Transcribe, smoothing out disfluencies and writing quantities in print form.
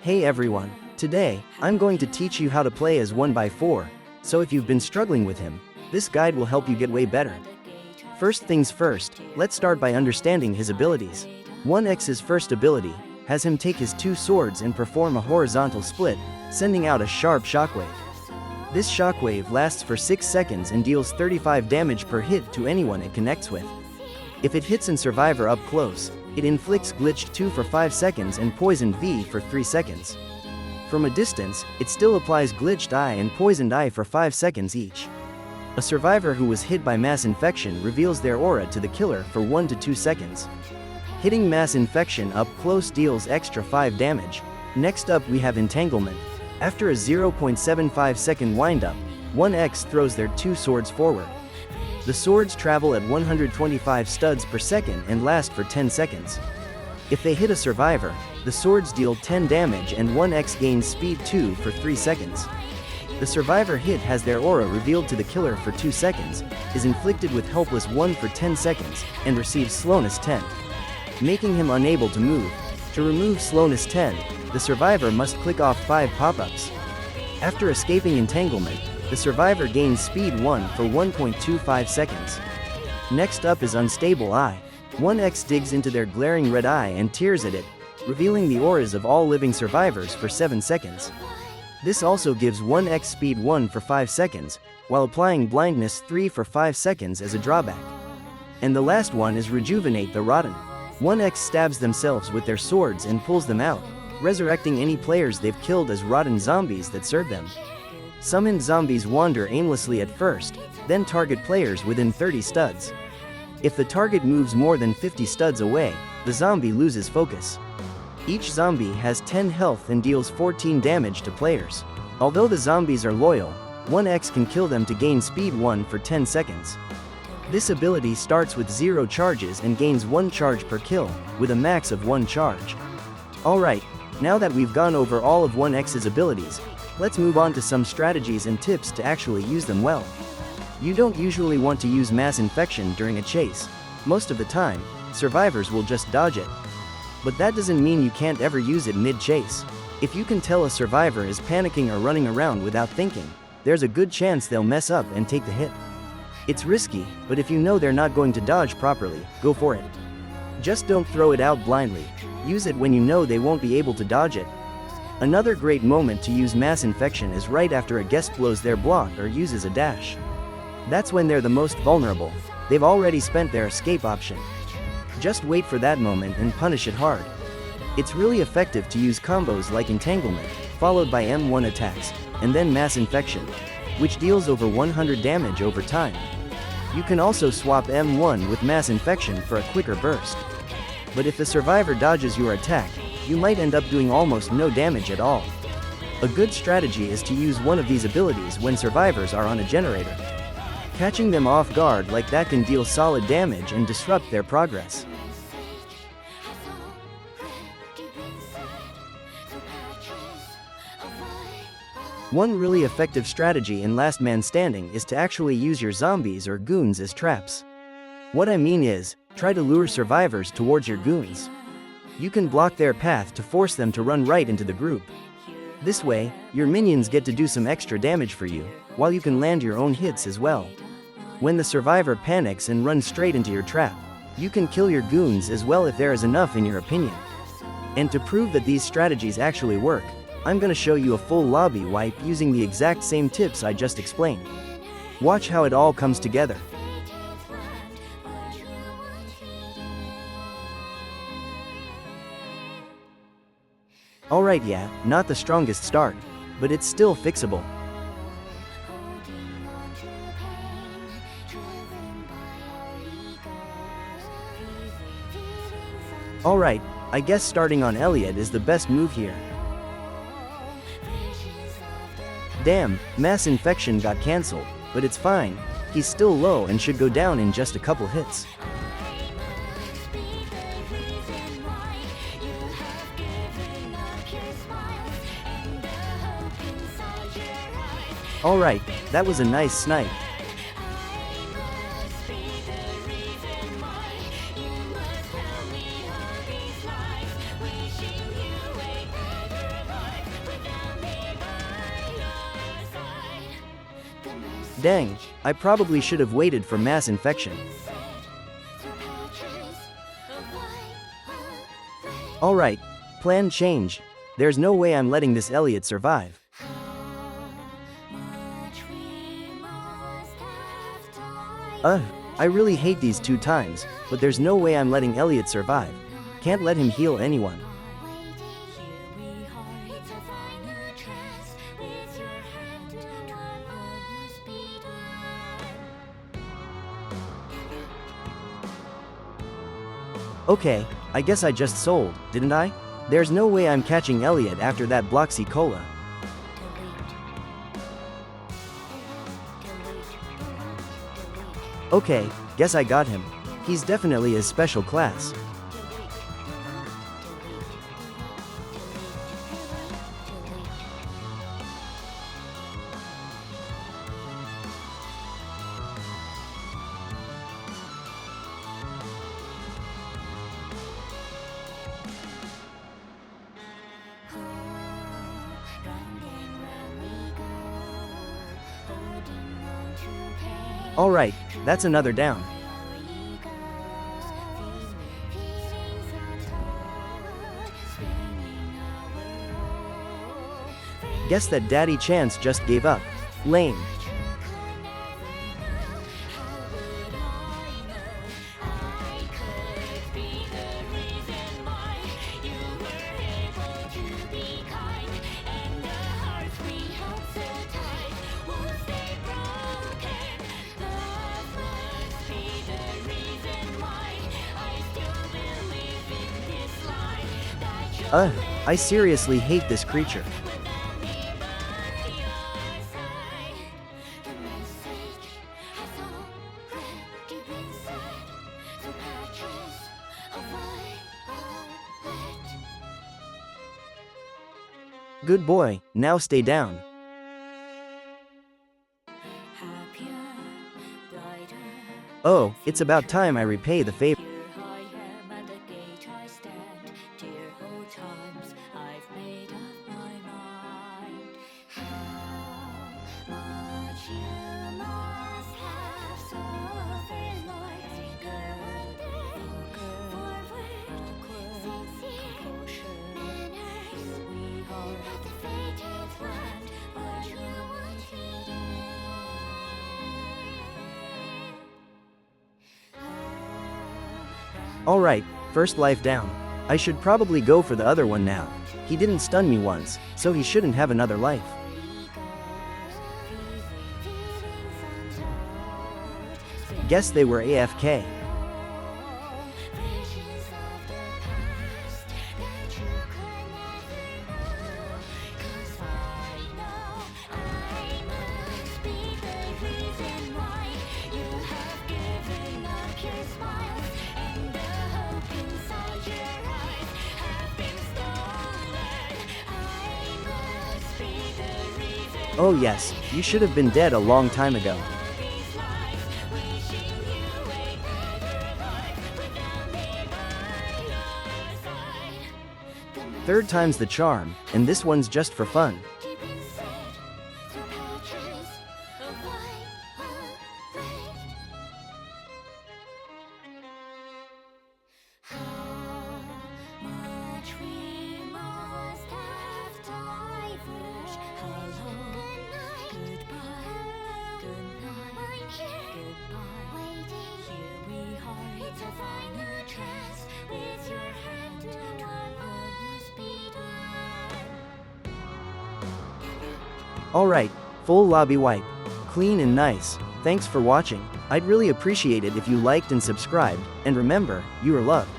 Hey everyone, today, I'm going to teach you how to play as 1x4, so if you've been struggling with him, this guide will help you get way better. First things first, let's start by understanding his abilities. 1x's first ability has him take his two swords and perform a horizontal split, sending out a sharp shockwave. This shockwave lasts for 6 seconds and deals 35 damage per hit to anyone it connects with. If it hits an survivor up close, it inflicts glitched 2 for 5 seconds and poisoned V for 3 seconds. From a distance, it still applies glitched I and poisoned I for 5 seconds each. A survivor who was hit by mass infection reveals their aura to the killer for 1 to 2 seconds. Hitting mass infection up close deals extra 5 damage. Next up we have entanglement. After a 0.75 second windup, 1x throws their two swords forward. The swords travel at 125 studs per second and last for 10 seconds. If they hit a survivor, the swords deal 10 damage and 1x gains speed 2 for 3 seconds. The survivor hit has their aura revealed to the killer for 2 seconds, is inflicted with helpless 1 for 10 seconds, and receives slowness 10, making him unable to move. To remove slowness 10, the survivor must click off 5 pop-ups. After escaping entanglement, the survivor gains speed 1 for 1.25 seconds. Next up is unstable eye. 1x digs into their glaring red eye and tears at it, revealing the auras of all living survivors for 7 seconds. This also gives 1x speed 1 for 5 seconds, while applying blindness 3 for 5 seconds as a drawback. And the last one is rejuvenate the rotten. 1x stabs themselves with their swords and pulls them out, resurrecting any players they've killed as rotten zombies that serve them. Summoned zombies wander aimlessly at first, then target players within 30 studs. If the target moves more than 50 studs away, the zombie loses focus. Each zombie has 10 health and deals 14 damage to players. Although the zombies are loyal, 1x can kill them to gain speed 1 for 10 seconds. This ability starts with 0 charges and gains 1 charge per kill, with a max of 1 charge. Alright, now that we've gone over all of 1x's abilities, let's move on to some strategies and tips to actually use them well. You don't usually want to use mass infection during a chase. Most of the time, survivors will just dodge it. But that doesn't mean you can't ever use it mid-chase. If you can tell a survivor is panicking or running around without thinking, there's a good chance they'll mess up and take the hit. It's risky, but if you know they're not going to dodge properly, go for it. Just don't throw it out blindly. Use it when you know they won't be able to dodge it. Another great moment to use mass infection is right after a guest blows their block or uses a dash. That's when they're the most vulnerable. They've already spent their escape option. Just wait for that moment and punish it hard. It's really effective to use combos like entanglement, followed by M1 attacks, and then mass infection, which deals over 100 damage over time. You can also swap M1 with mass infection for a quicker burst. But if the survivor dodges your attack, you might end up doing almost no damage at all. A good strategy is to use one of these abilities when survivors are on a generator. Catching them off guard like that can deal solid damage and disrupt their progress. One really effective strategy in Last Man Standing is to actually use your zombies or goons as traps. What I mean is, try to lure survivors towards your goons. You can block their path to force them to run right into the group. This way, your minions get to do some extra damage for you, while you can land your own hits as well. When the survivor panics and runs straight into your trap, you can kill your goons as well if there is enough in your opinion. And to prove that these strategies actually work, I'm gonna show you a full lobby wipe using the exact same tips I just explained. Watch how it all comes together. Alright, yeah, not the strongest start, but it's still fixable. Alright, I guess starting on Elliot is the best move here. Damn, mass infection got cancelled, but it's fine, he's still low and should go down in just a couple hits. Alright, that was a nice snipe. Dang, I probably should have waited for mass infection. Alright, plan change. There's no way I'm letting this Elliot survive. I really hate these 2 times, but there's no way I'm letting Elliot survive. Can't let him heal anyone. Okay, I guess I just sold, didn't I? There's no way I'm catching Elliot after that Bloxy Cola. Okay, guess I got him. He's definitely a special class. Alright, that's another down. Guess that Daddy Chance just gave up. Lame. I seriously hate this creature. Good boy, now stay down. Oh, it's about time I repay the favor. Alright, first life down. I should probably go for the other one now. He didn't stun me once, so he shouldn't have another life. Guess they were AFK. Oh yes, you should have been dead a long time ago. Third time's the charm, and this one's just for fun. Alright, full lobby wipe. Clean and nice. Thanks for watching. I'd really appreciate it if you liked and subscribed, and remember, you are loved.